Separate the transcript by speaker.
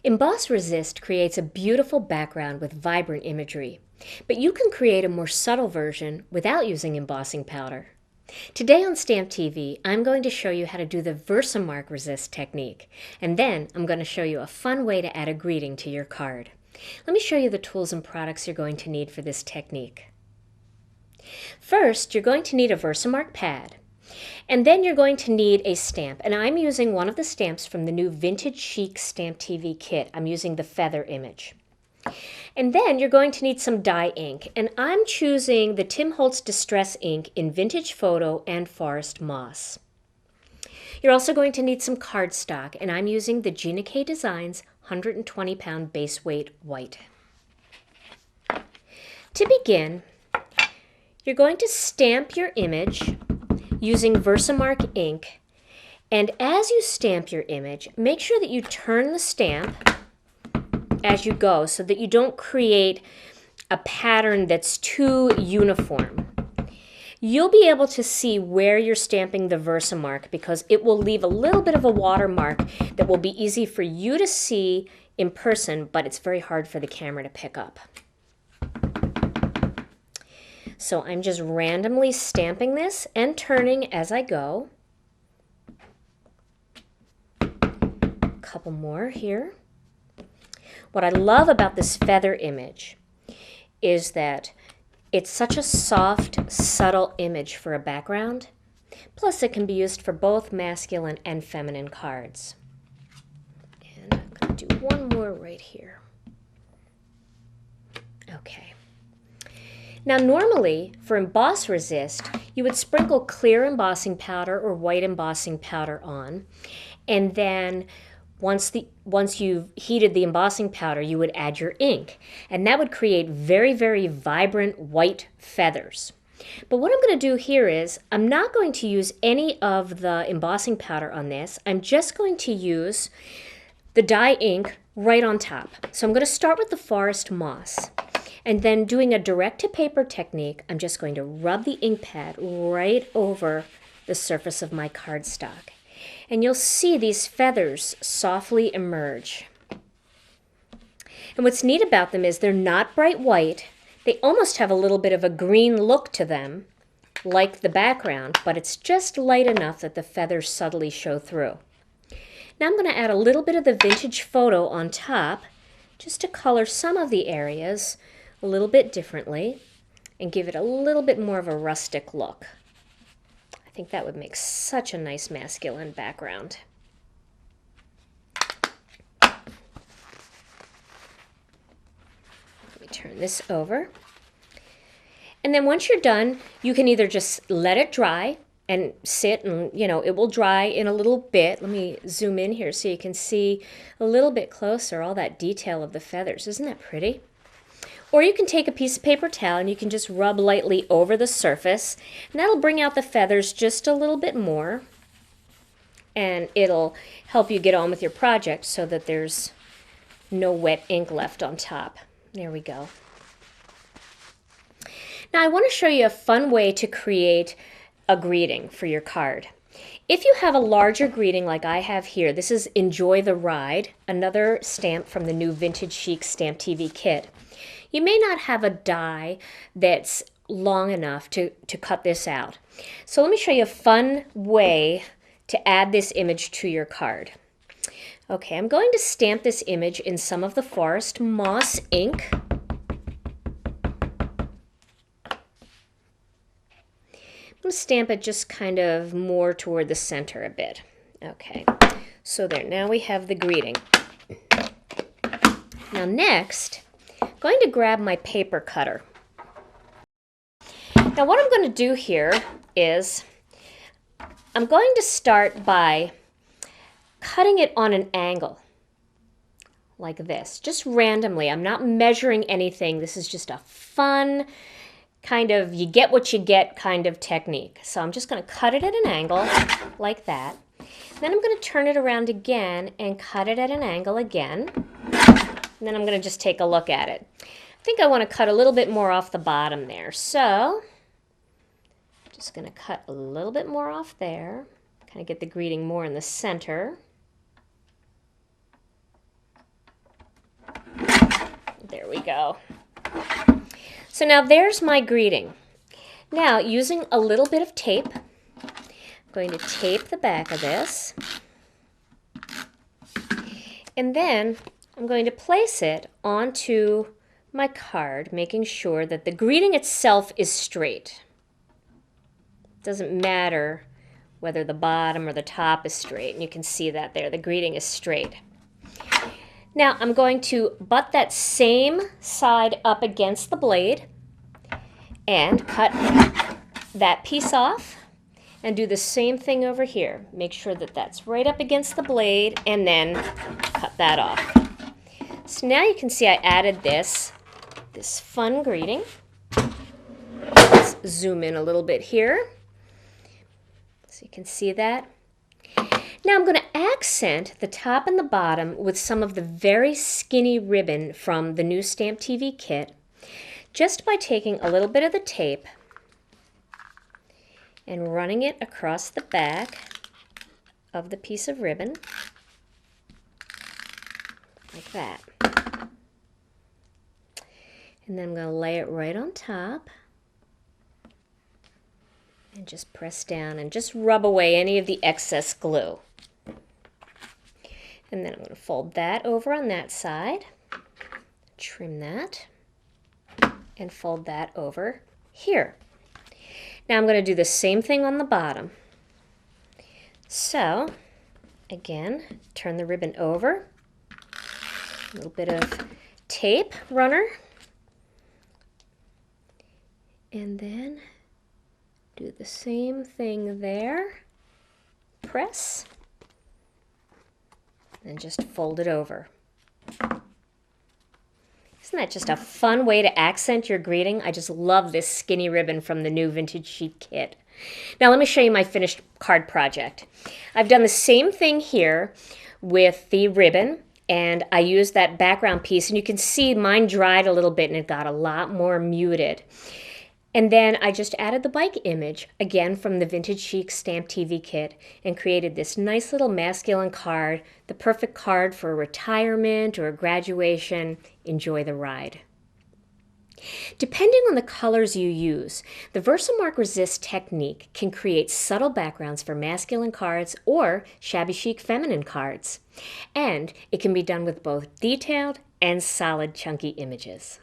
Speaker 1: Emboss Resist creates a beautiful background with vibrant imagery, but you can create a more subtle version without using embossing powder. Today on Stamp TV, I'm going to show you how to do the VersaMark Resist technique, and then I'm going to show you a fun way to add a greeting to your card. Let me show you the tools and products you're going to need for this technique. First, you're going to need a VersaMark pad. And then you're going to need a stamp, and I'm using one of the stamps from the new Vintage Chic Stamp TV kit. I'm using the feather image. And then you're going to need some dye ink, and I'm choosing the Tim Holtz Distress ink in Vintage Photo and Forest Moss. You're also going to need some cardstock, and I'm using the Gina Designs 120-pound base weight white. To begin, you're going to stamp your image using VersaMark ink, and as you stamp your image, make sure that you turn the stamp as you go so that you don't create a pattern that's too uniform. You'll be able to see where you're stamping the VersaMark because it will leave a little bit of a watermark that will be easy for you to see in person, but it's very hard for the camera to pick up. So I'm just randomly stamping this and turning as I go. A couple more here. What I love about this feather image is that it's such a soft, subtle image for a background. Plus it can be used for both masculine and feminine cards. And I'm going to do one more right here. Okay. Now normally, for Emboss Resist, you would sprinkle clear embossing powder or white embossing powder on, and then once you've heated the embossing powder, you would add your ink, and that would create very, very vibrant white feathers. But what I'm going to do here is, I'm not going to use any of the embossing powder on this. I'm just going to use the dye ink right on top. So I'm going to start with the Forest Moss. And then doing a direct-to-paper technique, I'm just going to rub the ink pad right over the surface of my cardstock. And you'll see these feathers softly emerge. And what's neat about them is they're not bright white. They almost have a little bit of a green look to them, like the background, but it's just light enough that the feathers subtly show through. Now I'm going to add a little bit of the Vintage Photo on top, just to color some of the areas a little bit differently and give it a little bit more of a rustic look. I think that would make such a nice masculine background. Let me turn this over. And then once you're done, you can either just let it dry and sit and, it will dry in a little bit. Let me zoom in here so you can see a little bit closer all that detail of the feathers. Isn't that pretty? Or you can take a piece of paper towel and you can just rub lightly over the surface, and that'll bring out the feathers just a little bit more, and it'll help you get on with your project so that there's no wet ink left on top. There we go. Now I want to show you a fun way to create a greeting for your card. If you have a larger greeting like I have here, this is Enjoy the Ride, another stamp from the new Vintage Chic Stamp TV kit. You may not have a die that's long enough to cut this out. So let me show you a fun way to add this image to your card. Okay, I'm going to stamp this image in some of the Forest Moss ink. I'm going to stamp it just kind of more toward the center a bit. Okay, so there, now we have the greeting. Now next, I'm going to grab my paper cutter. Now what I'm going to do here is I'm going to start by cutting it on an angle like this, just randomly. I'm not measuring anything. This is just a fun kind of you get what you get kind of technique. So I'm just going to cut it at an angle like that. Then I'm going to turn it around again and cut it at an angle again. And then I'm going to just take a look at it. I think I want to cut a little bit more off the bottom there. So just going to cut a little bit more off there. Kind of get the greeting more in the center. There we go. So now there's my greeting. Now, using a little bit of tape, I'm going to tape the back of this. And then I'm going to place it onto my card, making sure that the greeting itself is straight. It doesn't matter whether the bottom or the top is straight, and you can see that there. The greeting is straight. Now I'm going to butt that same side up against the blade and cut that piece off and do the same thing over here. Make sure that that's right up against the blade and then cut that off. So now you can see I added this fun greeting. Let's zoom in a little bit here so you can see that. Now I'm going to accent the top and the bottom with some of the very skinny ribbon from the new Stamp TV kit, just by taking a little bit of the tape and running it across the back of the piece of ribbon, like that. And then I'm going to lay it right on top and just press down and just rub away any of the excess glue. And then I'm going to fold that over on that side, trim that, and fold that over here. Now I'm going to do the same thing on the bottom. So, again, turn the ribbon over, a little bit of tape runner, and then do the same thing there, press, and just fold it over. Isn't that just a fun way to accent your greeting? I just love this skinny ribbon from the new Vintage Chic kit. Now let me show you my finished card project. I've done the same thing here with the ribbon, and I used that background piece, and you can see mine dried a little bit and it got a lot more muted. And then I just added the bike image, again from the Vintage Chic Stamp TV kit, and created this nice little masculine card, the perfect card for a retirement or a graduation. Enjoy the ride. Depending on the colors you use, the VersaMark Resist technique can create subtle backgrounds for masculine cards or shabby chic feminine cards. And it can be done with both detailed and solid chunky images.